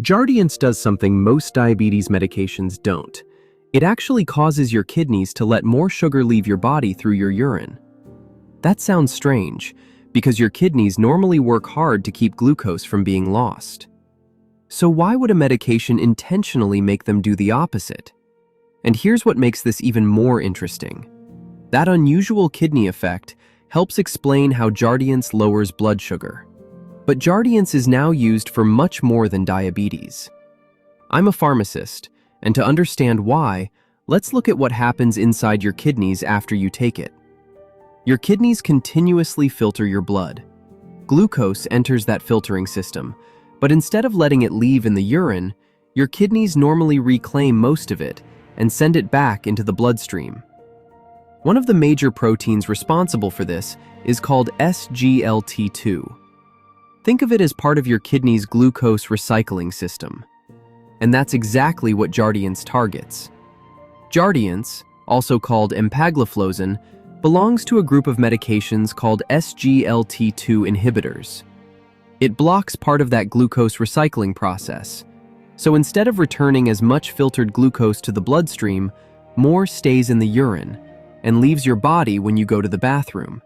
Jardiance does something most diabetes medications don't. It actually causes your kidneys to let more sugar leave your body through your urine. That sounds strange, because your kidneys normally work hard to keep glucose from being lost. So why would a medication intentionally make them do the opposite? And here's what makes this even more interesting. That unusual kidney effect helps explain how Jardiance lowers blood sugar. But Jardiance is now used for much more than diabetes. I'm a pharmacist, and to understand why, let's look at what happens inside your kidneys after you take it. Your kidneys continuously filter your blood. Glucose enters that filtering system, but instead of letting it leave in the urine, your kidneys normally reclaim most of it and send it back into the bloodstream. One of the major proteins responsible for this is called SGLT2. Think of it as part of your kidney's glucose recycling system. And that's exactly what Jardiance targets. Jardiance, also called empagliflozin, belongs to a group of medications called SGLT2 inhibitors. It blocks part of that glucose recycling process. So instead of returning as much filtered glucose to the bloodstream, more stays in the urine and leaves your body when you go to the bathroom.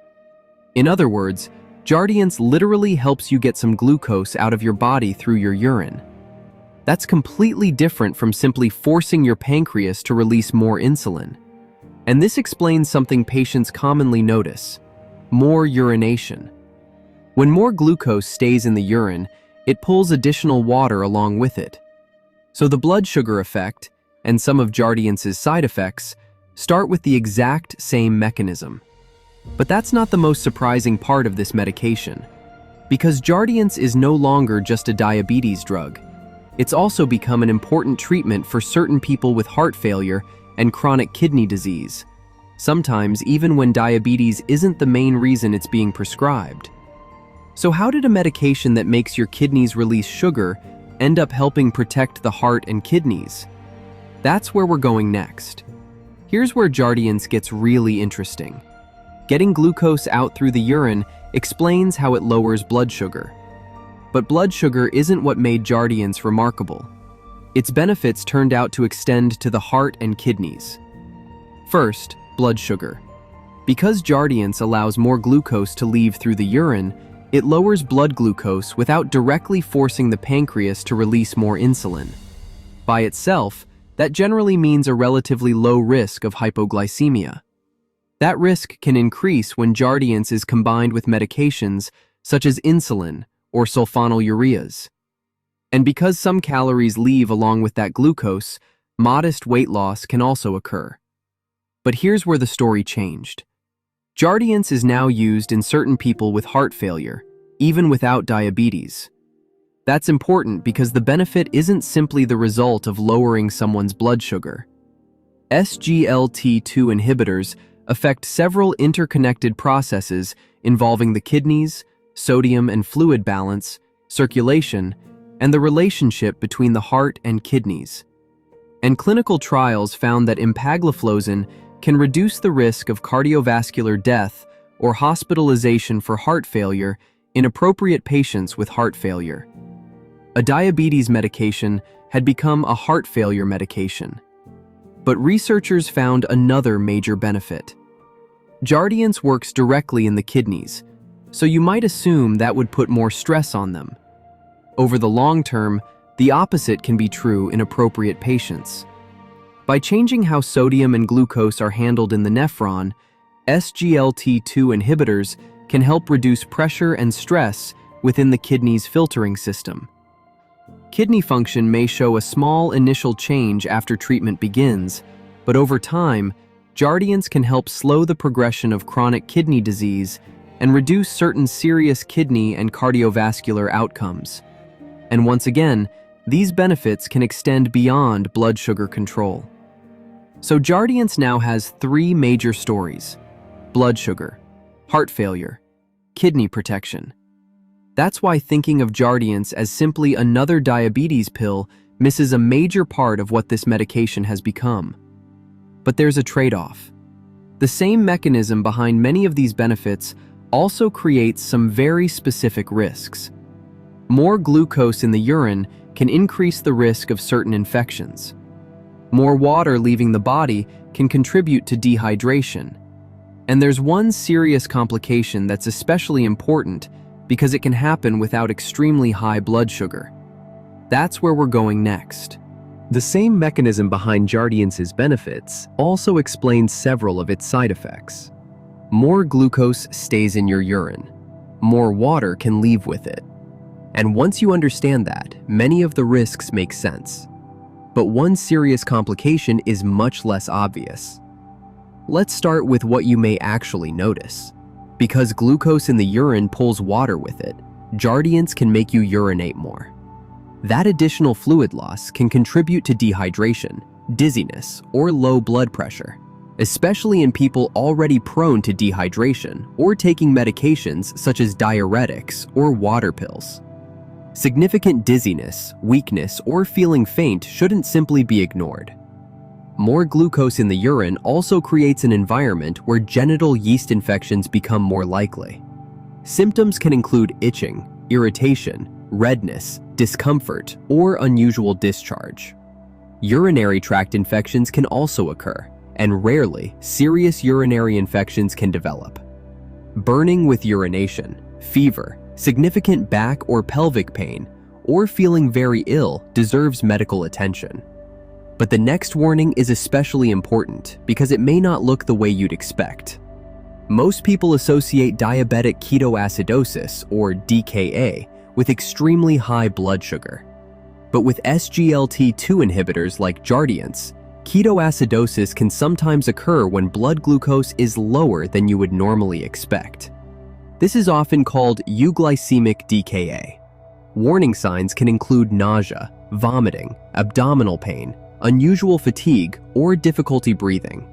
In other words, Jardiance literally helps you get some glucose out of your body through your urine. That's completely different from simply forcing your pancreas to release more insulin. And this explains something patients commonly notice: more urination. When more glucose stays in the urine, it pulls additional water along with it. So the blood sugar effect, and some of Jardiance's side effects, start with the exact same mechanism. But that's not the most surprising part of this medication. Because Jardiance is no longer just a diabetes drug. It's also become an important treatment for certain people with heart failure and chronic kidney disease, sometimes even when diabetes isn't the main reason it's being prescribed. So how did a medication that makes your kidneys release sugar end up helping protect the heart and kidneys? That's where we're going next. Here's where Jardiance gets really interesting. Getting glucose out through the urine explains how it lowers blood sugar. But blood sugar isn't what made Jardiance remarkable. Its benefits turned out to extend to the heart and kidneys. First, blood sugar. Because Jardiance allows more glucose to leave through the urine, it lowers blood glucose without directly forcing the pancreas to release more insulin. By itself, that generally means a relatively low risk of hypoglycemia. That risk can increase when Jardiance is combined with medications such as insulin or sulfonylureas. And because some calories leave along with that glucose, modest weight loss can also occur. But here's where the story changed. Jardiance is now used in certain people with heart failure, even without diabetes. That's important because the benefit isn't simply the result of lowering someone's blood sugar. SGLT2 inhibitors affect several interconnected processes involving the kidneys, sodium and fluid balance, circulation, and the relationship between the heart and kidneys. And clinical trials found that empagliflozin can reduce the risk of cardiovascular death or hospitalization for heart failure in appropriate patients with heart failure. A diabetes medication had become a heart failure medication. But researchers found another major benefit. Jardiance works directly in the kidneys, so you might assume that would put more stress on them. Over the long term, the opposite can be true in appropriate patients. By changing how sodium and glucose are handled in the nephron, SGLT2 inhibitors can help reduce pressure and stress within the kidney's filtering system. Kidney function may show a small initial change after treatment begins, but over time, Jardiance can help slow the progression of chronic kidney disease and reduce certain serious kidney and cardiovascular outcomes. And once again, these benefits can extend beyond blood sugar control. So Jardiance now has three major stories: blood sugar, heart failure, kidney protection. That's why thinking of Jardiance as simply another diabetes pill misses a major part of what this medication has become. But there's a trade-off. The same mechanism behind many of these benefits also creates some very specific risks. More glucose in the urine can increase the risk of certain infections. More water leaving the body can contribute to dehydration. And there's one serious complication that's especially important because it can happen without extremely high blood sugar. That's where we're going next. The same mechanism behind Jardiance's benefits also explains several of its side effects. More glucose stays in your urine. More water can leave with it. And once you understand that, many of the risks make sense. But one serious complication is much less obvious. Let's start with what you may actually notice. Because glucose in the urine pulls water with it, Jardiance can make you urinate more. That additional fluid loss can contribute to dehydration, dizziness, or low blood pressure, especially in people already prone to dehydration or taking medications such as diuretics or water pills. Significant dizziness, weakness, or feeling faint shouldn't simply be ignored. More glucose in the urine also creates an environment where genital yeast infections become more likely. Symptoms can include itching, irritation, redness, discomfort, or unusual discharge. Urinary tract infections can also occur, and rarely, serious urinary infections can develop. Burning with urination, fever, significant back or pelvic pain, or feeling very ill deserves medical attention. But the next warning is especially important because it may not look the way you'd expect. Most people associate diabetic ketoacidosis, or DKA, with extremely high blood sugar. But with SGLT2 inhibitors like Jardiance, ketoacidosis can sometimes occur when blood glucose is lower than you would normally expect. This is often called euglycemic DKA. Warning signs can include nausea, vomiting, abdominal pain, unusual fatigue, or difficulty breathing.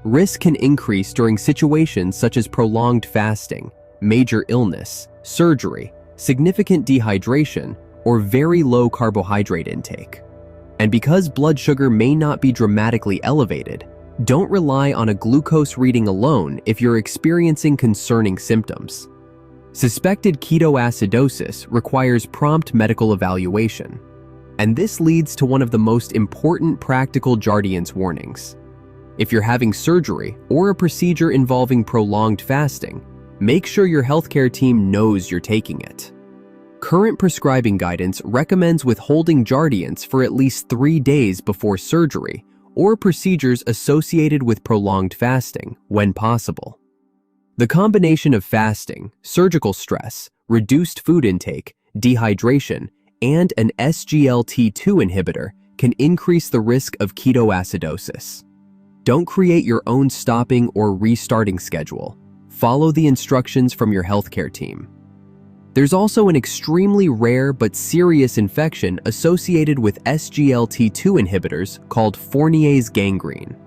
Risk can increase during situations such as prolonged fasting, major illness, surgery, significant dehydration, or very low carbohydrate intake. And because blood sugar may not be dramatically elevated, don't rely on a glucose reading alone if you're experiencing concerning symptoms. Suspected ketoacidosis requires prompt medical evaluation. And this leads to one of the most important practical Jardiance warnings. If you're having surgery or a procedure involving prolonged fasting, make sure your healthcare team knows you're taking it. Current prescribing guidance recommends withholding Jardiance for at least 3 days before surgery or procedures associated with prolonged fasting when possible. The combination of fasting, surgical stress, reduced food intake, dehydration, and an SGLT2 inhibitor can increase the risk of ketoacidosis. Don't create your own stopping or restarting schedule. Follow the instructions from your healthcare team. There's also an extremely rare but serious infection associated with SGLT2 inhibitors called Fournier's gangrene.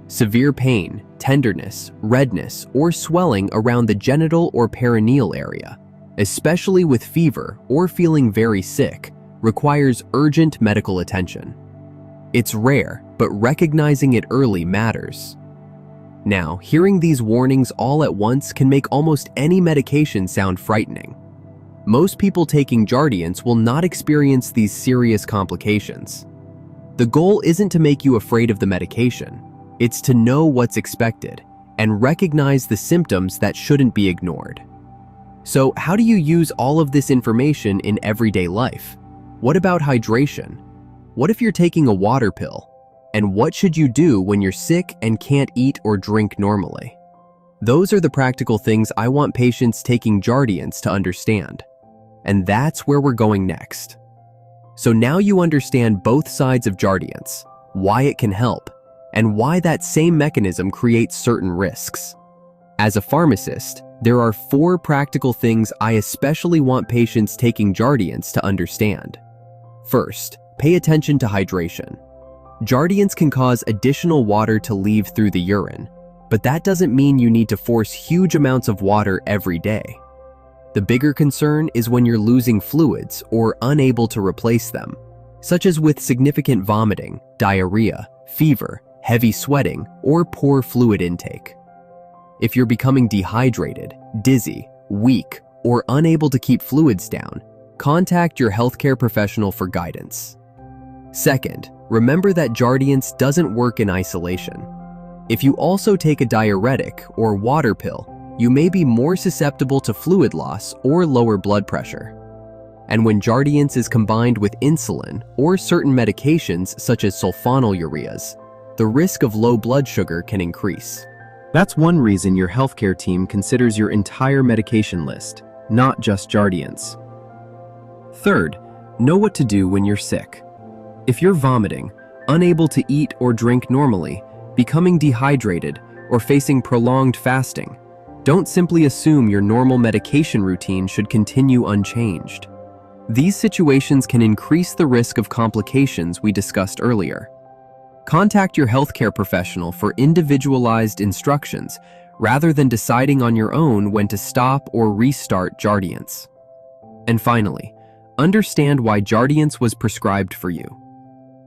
Severe pain, tenderness, redness, or swelling around the genital or perineal area, especially with fever or feeling very sick, requires urgent medical attention. It's rare, but recognizing it early matters. Now, hearing these warnings all at once can make almost any medication sound frightening. Most people taking Jardiance will not experience these serious complications. The goal isn't to make you afraid of the medication. It's to know what's expected and recognize the symptoms that shouldn't be ignored. So, how do you use all of this information in everyday life? What about hydration? What if you're taking a water pill? And what should you do when you're sick and can't eat or drink normally? Those are the practical things I want patients taking Jardiance to understand. And that's where we're going next. So now you understand both sides of Jardiance, why it can help, and why that same mechanism creates certain risks. As a pharmacist, there are 4 practical things I especially want patients taking Jardiance to understand. First, pay attention to hydration. Jardiance can cause additional water to leave through the urine, but that doesn't mean you need to force huge amounts of water every day. The bigger concern is when you're losing fluids or unable to replace them, such as with significant vomiting, diarrhea, fever, heavy sweating, or poor fluid intake. If you're becoming dehydrated, dizzy, weak, or unable to keep fluids down, contact your healthcare professional for guidance. Second, remember that Jardiance doesn't work in isolation. If you also take a diuretic or water pill, you may be more susceptible to fluid loss or lower blood pressure. And when Jardiance is combined with insulin or certain medications such as sulfonylureas, the risk of low blood sugar can increase. That's one reason your healthcare team considers your entire medication list, not just Jardiance. Third, know what to do when you're sick. If you're vomiting, unable to eat or drink normally, becoming dehydrated, or facing prolonged fasting, don't simply assume your normal medication routine should continue unchanged. These situations can increase the risk of complications we discussed earlier. Contact your healthcare professional for individualized instructions rather than deciding on your own when to stop or restart Jardiance. And finally, understand why Jardiance was prescribed for you.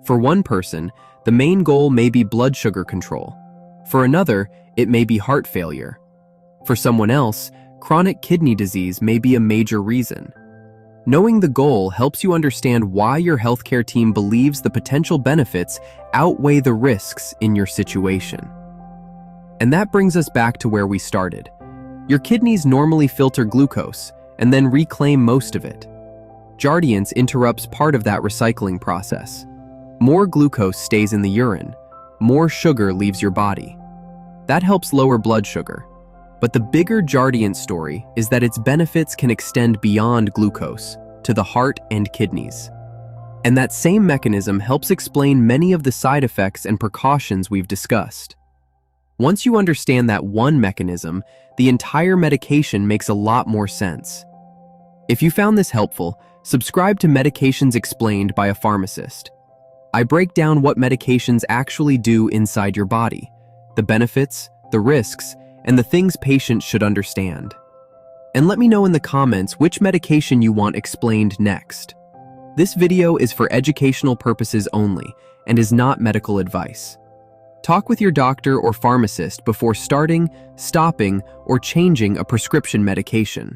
For one person, the main goal may be blood sugar control. For another, it may be heart failure. For someone else, chronic kidney disease may be a major reason. Knowing the goal helps you understand why your healthcare team believes the potential benefits outweigh the risks in your situation. And that brings us back to where we started. Your kidneys normally filter glucose and then reclaim most of it. Jardiance interrupts part of that recycling process. More glucose stays in the urine, more sugar leaves your body. That helps lower blood sugar. But the bigger Jardiance story is that its benefits can extend beyond glucose to the heart and kidneys. And that same mechanism helps explain many of the side effects and precautions we've discussed. Once you understand that one mechanism, the entire medication makes a lot more sense. If you found this helpful, subscribe to Medications Explained by a Pharmacist. I break down what medications actually do inside your body, the benefits, the risks, and the things patients should understand. And let me know in the comments which medication you want explained next. This video is for educational purposes only and is not medical advice. Talk with your doctor or pharmacist before starting, stopping, or changing a prescription medication.